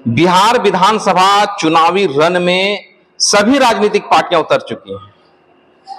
बिहार विधानसभा चुनावी रण में सभी राजनीतिक पार्टियां उतर चुकी हैं।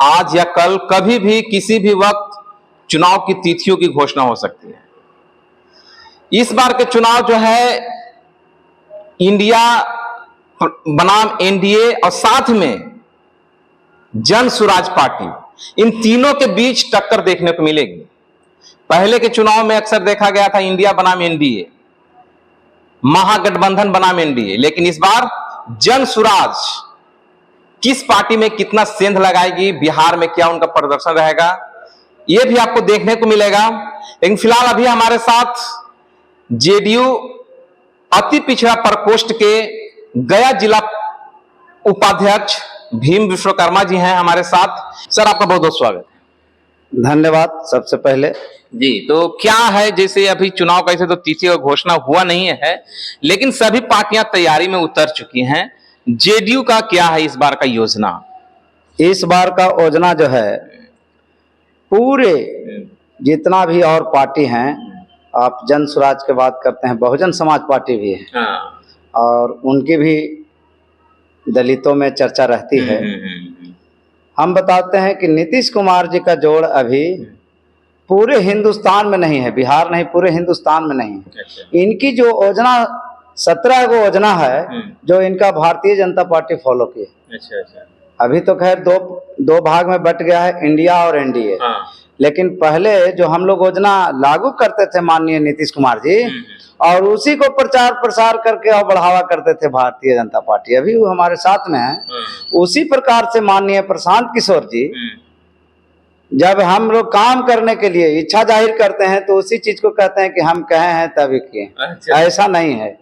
आज या कल कभी भी किसी भी वक्त चुनाव की तिथियों की घोषणा हो सकती है। इस बार के चुनाव जो है इंडिया बनाम एनडीए और साथ में जन सुराज पार्टी, इन तीनों के बीच टक्कर देखने को मिलेगी। पहले के चुनाव में अक्सर देखा गया था इंडिया बनाम एनडीए, महागठबंधन बनाम एनडीए, लेकिन इस बार जन सुराज किस पार्टी में कितना सेंध लगाएगी, बिहार में क्या उनका प्रदर्शन रहेगा, यह भी आपको देखने को मिलेगा। लेकिन फिलहाल अभी हमारे साथ जेडीयू अति पिछड़ा प्रकोष्ठ के गया जिला उपाध्यक्ष भीम विश्वकर्मा जी हैं हमारे साथ। सर, आपका बहुत बहुत स्वागत है। धन्यवाद। सबसे पहले जी, तो क्या है, जैसे अभी चुनाव का ऐसे तो तिथि का घोषणा हुआ नहीं है, लेकिन सभी पार्टियां तैयारी में उतर चुकी हैं। जेडीयू का क्या है इस बार का योजना? इस बार का योजना जो है, पूरे जितना भी और पार्टी हैं, आप जन स्वराज की बात करते हैं, बहुजन समाज पार्टी भी है। हाँ। और उनकी भी दलितों में चर्चा रहती है। हम बताते हैं कि नीतीश कुमार जी का जोड़ अभी पूरे हिंदुस्तान में नहीं है, बिहार नहीं, पूरे हिंदुस्तान में नहीं है। इनकी जो योजना 17 गो योजना है जो इनका भारतीय जनता पार्टी फॉलो की है। अच्छा। अभी तो खैर दो भाग में बट गया है, इंडिया और एनडीए। लेकिन पहले जो हम लोग योजना लागू करते थे माननीय नीतीश कुमार जी, और उसी को प्रचार प्रसार करके और बढ़ावा करते थे भारतीय जनता पार्टी, अभी वो हमारे साथ में है। उसी प्रकार से माननीय प्रशांत किशोर जी, जब हम लोग काम करने के लिए इच्छा जाहिर करते हैं तो उसी चीज को कहते हैं कि हम कहे हैं तभी किए। अच्छा। ऐसा नहीं है,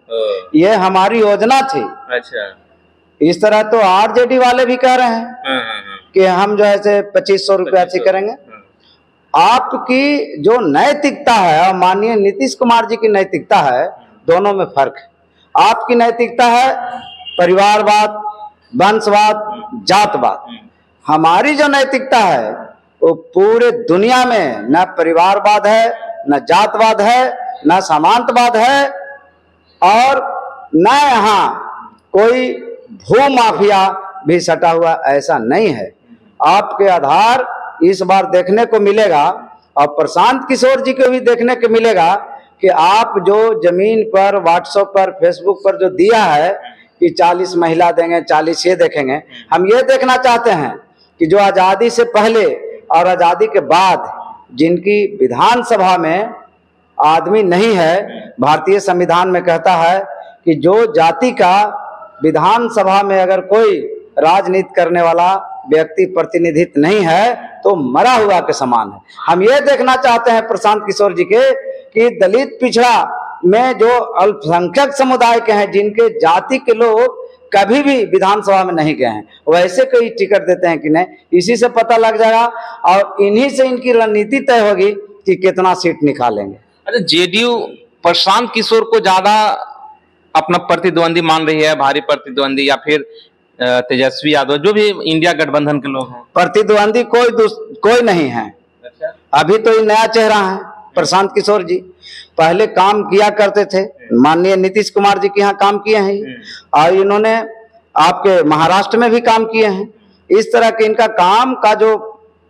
ये हमारी योजना थी। अच्छा। इस तरह तो आरजेडी वाले भी कह रहे हैं कि हम जो है 2500 रुपया से करेंगे। आपकी जो नैतिकता है और माननीय नीतीश कुमार जी की नैतिकता है, दोनों में फर्क है। आपकी नैतिकता है परिवारवाद, वंशवाद, जातवाद। हमारी जो नैतिकता है वो पूरे दुनिया में न परिवारवाद है, न जातवाद है, न सामंतवाद है, और न यहाँ कोई भू माफिया भी सटा हुआ, ऐसा नहीं है। आपके आधार इस बार देखने को मिलेगा, और प्रशांत किशोर जी को भी देखने को मिलेगा कि आप जो जमीन पर, व्हाट्सएप पर, फेसबुक पर जो दिया है कि 40 महिला देंगे, 40 ये देखेंगे, हम ये देखना चाहते हैं कि जो आज़ादी से पहले और आज़ादी के बाद जिनकी विधानसभा में आदमी नहीं है, भारतीय संविधान में कहता है कि जो जाति का विधानसभा में अगर कोई राजनीति करने वाला व्यक्ति प्रतिनिधित्व नहीं है तो मरा हुआ के समान है। हम ये देखना चाहते हैं प्रशांत किशोर जी के कि दलित पिछड़ा में जो अल्पसंख्यक समुदाय के हैं, जिनके जाति के लोग कभी भी विधानसभा में नहीं गए हैं, वैसे कोई टिकट देते हैं कि नहीं, इसी से पता लग जाएगा और इन्हीं से इनकी रणनीति तय होगी कि कितना सीट निकालेंगे। अच्छा, जेडीयू प्रशांत किशोर को ज्यादा अपना प्रतिद्वंदी मान रही है, भारी प्रतिद्वंदी, या फिर तेजस्वी यादव, जो भी इंडिया गठबंधन के लोग हैं? प्रतिद्वंदी कोई नहीं है। अच्छा। अभी तो ये नया चेहरा है प्रशांत किशोर जी। पहले काम किया करते थे, माननीय नीतीश कुमार जी के यहाँ काम किए हैं, और इन्होंने आपके महाराष्ट्र में भी काम किए हैं। इस तरह के इनका काम का जो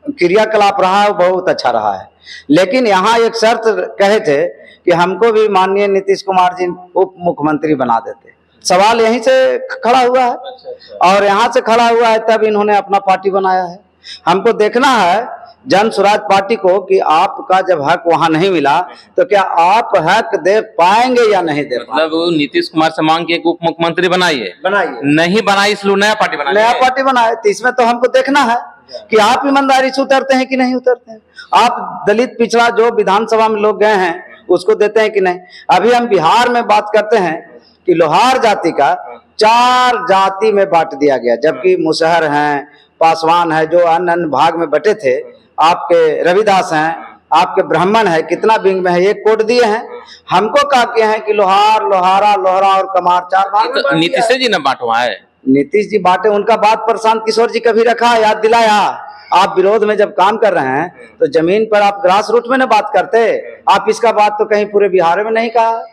क्रियाकलाप रहा है वो बहुत अच्छा रहा है। लेकिन यहाँ एक शर्त कहे थे कि हमको भी माननीय नीतीश कुमार जी उप मुख्यमंत्री बना देते। सवाल यहीं से खड़ा हुआ है। अच्छा। और यहाँ से खड़ा हुआ है, तब इन्होंने अपना पार्टी बनाया है। हमको देखना है जन स्वराज पार्टी को कि आपका जब हक वहां नहीं मिला तो क्या आप हक दे पाएंगे या नहीं दे पाएंगे। मतलब नीतीश कुमार से मांग के एक उप मुख्यमंत्री बनाइए, नहीं बनाई, इसलिए नया पार्टी बनाए। तो इसमें तो हमको देखना है कि आप ईमानदारी से उतरते हैं कि नहीं उतरते हैं। आप दलित पिछड़ा जो विधानसभा में लोग गए हैं उसको देते हैं कि नहीं। अभी हम बिहार में बात करते हैं कि लोहार जाति का 4 जाति में बांट दिया गया, जबकि मुसहर हैं, पासवान है, जो अन्य भाग में बटे थे, आपके रविदास हैं, आपके ब्राह्मण है, कितना विंग में है, एक कोड दिए हैं। हमको कहा किए हैं कि लोहार, लोहारा, लोहरा और कमार 4 भाग में। नीतीश जी ने बांटवा है। नीतीश जी बांटे, उनका बात प्रशांत किशोर जी कभी रखा, याद दिलाया। आप विरोध में जब काम कर रहे हैं तो जमीन पर आप ग्रास रूट में न बात करते। आप इसका बात तो कहीं पूरे बिहार में नहीं कहा,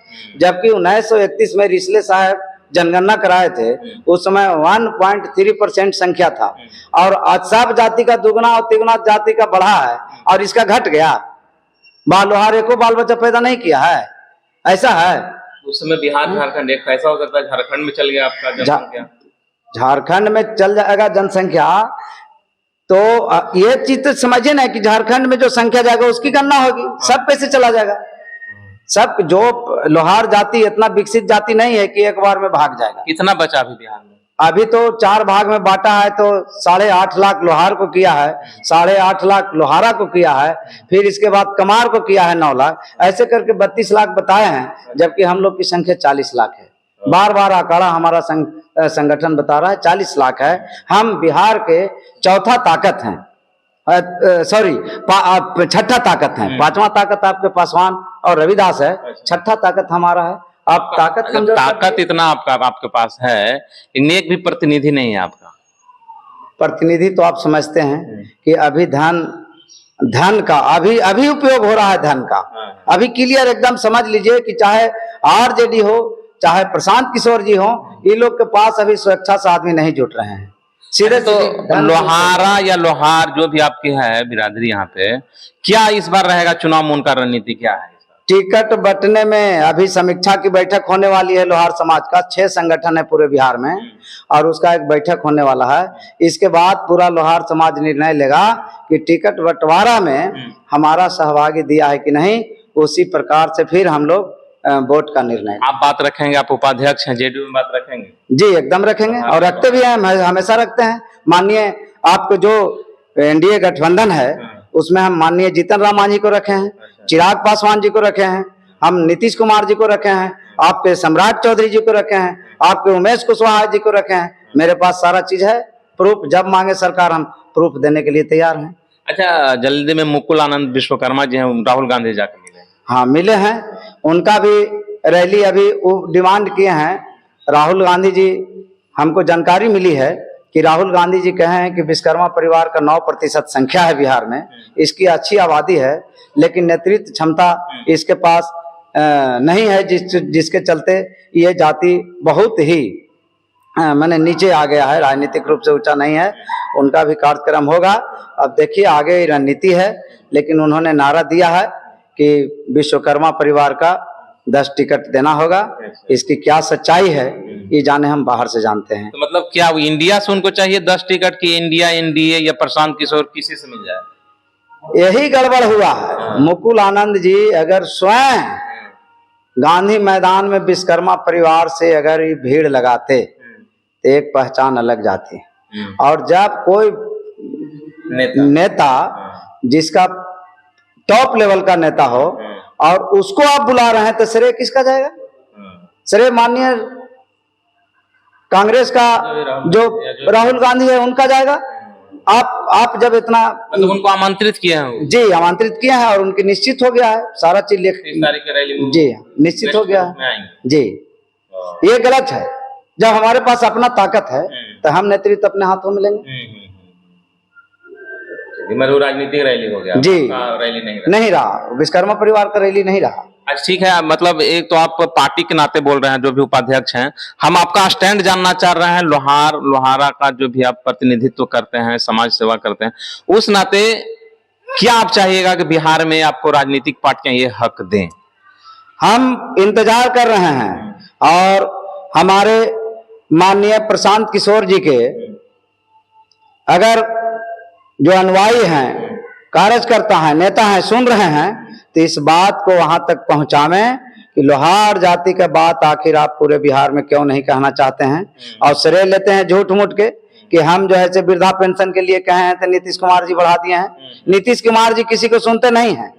जबकि 1931 में रिसले साहब जनगणना कराए थे उस समय 1.3% संख्या था, और आज सब जाति का दुगना और तिगुना जाति का बढ़ा है और इसका घट गया। बाल लोहार एको बाल बच्चा पैदा नहीं किया है, ऐसा है। उस समय बिहार झारखंड एक ऐसा हो सकता है झारखंड में चल गया आपका जनसंख्या, झारखंड में चल जाएगा जनसंख्या, तो ये चीज तो समझिए ना कि झारखंड में जो संख्या जाएगा उसकी गणना होगी, सब पैसे चला जाएगा। सब जो लोहार जाति इतना विकसित जाति नहीं है कि एक बार में भाग जाएगा। कितना बचा अभी बिहार में? अभी तो 4 भाग में बांटा है, तो 8.5 लाख लोहार को किया है, 8.5 लाख लोहारा को किया है, फिर इसके बाद कमार को किया है 9 लाख, ऐसे करके 32 लाख बताए हैं, जबकि हम लोग की संख्या 40 लाख है। बार बार आंकड़ा हमारा संगठन बता रहा है 40 लाख है। हम बिहार के चौथा ताकत हैं, सॉरी छठा ताकत है। 5वां ताकत आपके पासवान और रविदास है, छठा ताकत हमारा है। आप ताकत इतना आपके पास है, नेक भी प्रतिनिधि नहीं है आपका। प्रतिनिधि तो आप समझते हैं कि अभी धन का अभी उपयोग हो रहा है, धन का अभी क्लियर एकदम समझ लीजिए कि चाहे आरजेडी हो चाहे प्रशांत किशोर जी हो, ये लोग के पास अभी स्वेच्छा से आदमी नहीं जुट रहे हैं। सीधे तो लोहारा या लोहार जो भी आपकी है बिरादरी यहाँ पे, क्या इस बार रहेगा चुनाव में उनका रणनीति क्या है? टिकट बंटने में अभी समीक्षा की बैठक होने वाली है। लोहार समाज का 6 संगठन है पूरे बिहार में, और उसका एक बैठक होने वाला है। इसके बाद पूरा लोहार समाज निर्णय लेगा कि टिकट बंटवारा में हमारा सहभागी दिया है कि नहीं। उसी प्रकार से फिर हम लोग वोट का निर्णय। आप बात रखेंगे, आप उपाध्यक्ष हैं, जेडीयू में बात रखेंगे? जी एकदम रखेंगे, और रखते भी हैं, हमेशा रखते हैं। माननीय आपको जो एनडीए गठबंधन है उसमें हम माननीय जीतन राम मांझी को रखे हैं, चिराग पासवान जी को रखे हैं, हम नीतीश कुमार जी को रखे हैं, आपके सम्राट चौधरी जी को रखे हैं, आपके उमेश कुशवाहा जी को रखे हैं। मेरे पास सारा चीज है, प्रूफ जब मांगे सरकार हम प्रूफ देने के लिए तैयार हैं। अच्छा, जल्दी में मुकुल आनंद विश्वकर्मा जी हैं, राहुल गांधी जाकर मिले? हाँ मिले हैं, उनका भी रैली अभी डिमांड किए हैं। राहुल गांधी जी, हमको जानकारी मिली है कि राहुल गांधी जी कहे हैं कि विश्वकर्मा परिवार का 9% संख्या है बिहार में, इसकी अच्छी आबादी है, लेकिन नेतृत्व क्षमता इसके पास नहीं है, जिसके चलते ये जाति बहुत ही मैंने नीचे आ गया है, राजनीतिक रूप से ऊंचा नहीं है। उनका भी कार्यक्रम होगा, अब देखिए आगे रणनीति है। लेकिन उन्होंने नारा दिया है कि विश्वकर्मा परिवार का 10 टिकट देना होगा। इसकी क्या सच्चाई है ये जाने हम बाहर से जानते हैं। तो मतलब क्या वो इंडिया से उनको चाहिए 10 टिकट की इंडिया एनडीए या प्रशांत किशोर किसी से मिल जाए? यही गड़बड़ हुआ है। मुकुल आनंद जी अगर स्वयं गांधी मैदान में विश्वकर्मा परिवार से अगर ये भीड़ लगाते तो एक पहचान अलग जाती। और जब कोई नेता जिसका टॉप लेवल का नेता हो और उसको आप बुला रहे हैं तो श्रेय किसका जाएगा? श्रेय माननीय कांग्रेस का जो राहुल गांधी है उनका जाएगा। आप जब इतना मतलब उनको आमंत्रित किए हैं? जी आमंत्रित किया है, और उनकी निश्चित हो गया है सारा चीज जी निश्चित हो गया है जी। ये गलत है। जब हमारे पास अपना ताकत है तो हम नेतृत्व अपने हाथों में लेंगे। राजनीतिक रैली हो गया जी, रैली नहीं रहा, विश्वकर्मा परिवार का रैली नहीं रहा। अच्छा ठीक है, मतलब एक तो आप पार्टी के नाते बोल रहे हैं, जो भी उपाध्यक्ष हैं, हम आपका स्टैंड जानना चाह रहे हैं। लोहारा का जो भी आप प्रतिनिधित्व करते हैं, समाज सेवा करते हैं, उस नाते क्या आप चाहिएगा कि बिहार में आपको राजनीतिक पार्टियां ये हक दें? हम इंतजार कर रहे हैं, और हमारे माननीय प्रशांत किशोर जी के अगर जो अनुयायी हैं, कार्यकर्ता हैं, नेता हैं, सुन रहे हैं तो इस बात को वहां तक पहुंचावें कि लोहार जाति का बात आखिर आप पूरे बिहार में क्यों नहीं कहना चाहते हैं, और श्रेय लेते हैं झूठ मूठ के कि हम जो है वृद्धा पेंशन के लिए कहे हैं तो नीतीश कुमार जी बढ़ा दिए हैं। नीतीश कुमार जी किसी को सुनते नहीं हैं।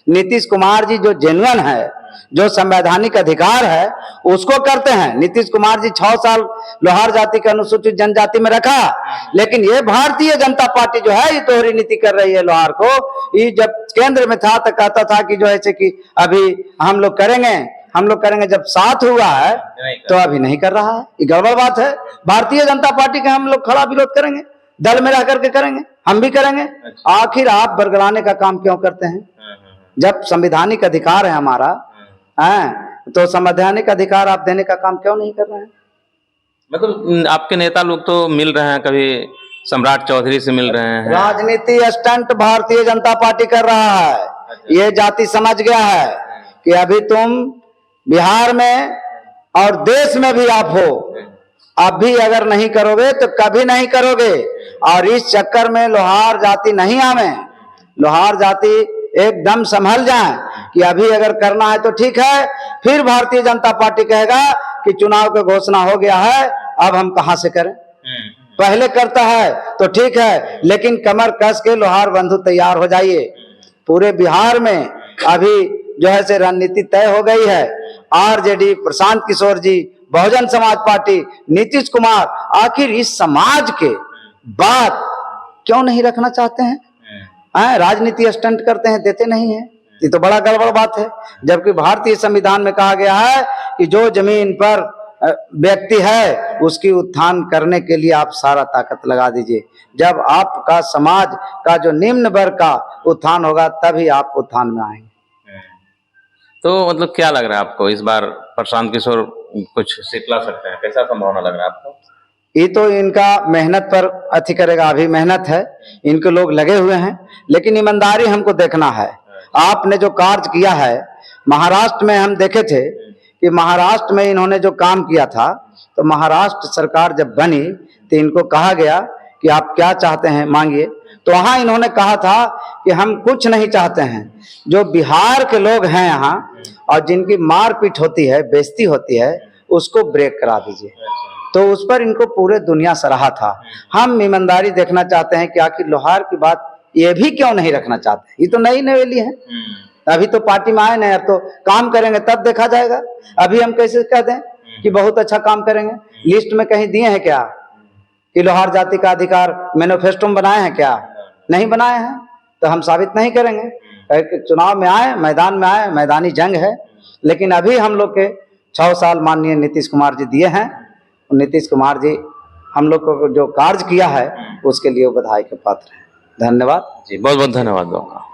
नीतीश कुमार जी जो जेन्युइन है, जो संवैधानिक अधिकार है उसको करते हैं। नीतीश कुमार जी 6 साल लोहार जाति के अनुसूचित जनजाति में रखा, लेकिन ये भारतीय जनता पार्टी जो है ये दोहरी नीति कर रही है लोहार को। ये जब केंद्र में था तो कहता था कि जो है कि अभी हम लोग करेंगे, जब साथ हुआ है तो अभी नहीं कर रहा है। ये गड़बड़ बात है। भारतीय जनता पार्टी का हम लोग खड़ा विरोध करेंगे, दल में रह करके करेंगे, हम भी करेंगे। आखिर आप बरगलाने का काम क्यों करते हैं? जब संवैधानिक अधिकार है हमारा, तो संवैधानिक अधिकार आप देने का काम क्यों नहीं कर रहे हैं? मतलब आपके नेता लोग तो मिल रहे हैं, कभी सम्राट चौधरी से मिल रहे हैं। राजनीति स्टंट भारतीय जनता पार्टी कर रहा है। ये जाति समझ गया है कि अभी तुम बिहार में और देश में भी आप हो, अब भी अगर नहीं करोगे तो कभी नहीं करोगे। और इस चक्कर में लोहार जाति नहीं आवे, लोहार जाति एकदम संभल जाए कि अभी अगर करना है तो ठीक है, फिर भारतीय जनता पार्टी कहेगा कि चुनाव की घोषणा हो गया है, अब हम कहां से करें। पहले करता है तो ठीक है, लेकिन कमर कस के लोहार बंधु तैयार हो जाइए। पूरे बिहार में अभी जो है से रणनीति तय हो गई है। आरजेडी, प्रशांत किशोर जी, बहुजन समाज पार्टी, नीतीश कुमार आखिर इस समाज के बात क्यों नहीं रखना चाहते हैं? राजनीति स्टंट करते हैं, देते नहीं है। ये तो बड़ा गड़बड़ बात है। जबकि भारतीय संविधान में कहा गया है कि जो जमीन पर व्यक्ति है उसकी उत्थान करने के लिए आप सारा ताकत लगा दीजिए। जब आपका समाज का जो निम्न वर्ग का उत्थान होगा तभी आप उत्थान में आएंगे। तो मतलब क्या लग रहा है आपको, इस बार प्रशांत किशोर कुछ सीट ला सकते हैं? कैसा संभावना लग रहा है आपको? ये तो इनका मेहनत पर अति करेगा, अभी मेहनत है, इनके लोग लगे हुए हैं, लेकिन ईमानदारी हमको देखना है। आपने जो कार्य किया है महाराष्ट्र में, हम देखे थे कि महाराष्ट्र में इन्होंने जो काम किया था, तो महाराष्ट्र सरकार जब बनी तो इनको कहा गया कि आप क्या चाहते हैं मांगिए, तो वहां इन्होंने कहा था कि हम कुछ नहीं चाहते हैं, जो बिहार के लोग हैं यहाँ और जिनकी मारपीट होती है, बेइज्जती होती है, उसको ब्रेक करा दीजिए। तो उस पर इनको पूरे दुनिया सराहा था। हम ईमानदारी देखना चाहते हैं कि आखिर लोहार की बात ये भी क्यों नहीं रखना चाहते। ये तो नई नवेली है, अभी तो पार्टी में आए नहीं, अब तो काम करेंगे तब देखा जाएगा। अभी हम कैसे कह दें कि बहुत अच्छा काम करेंगे? लिस्ट में कहीं दिए हैं क्या कि लोहार जाति का अधिकार मैनिफेस्टो में बनाए हैं? क्या नहीं बनाए हैं, तो हम साबित नहीं करेंगे। चुनाव में आए, मैदान में आए, मैदानी जंग है। लेकिन अभी हम लोग के 6 साल माननीय नीतीश कुमार जी दिए हैं। नीतीश कुमार जी हम लोग को जो कार्य किया है उसके लिए बधाई के पात्र हैं। धन्यवाद जी, बहुत बहुत धन्यवाद।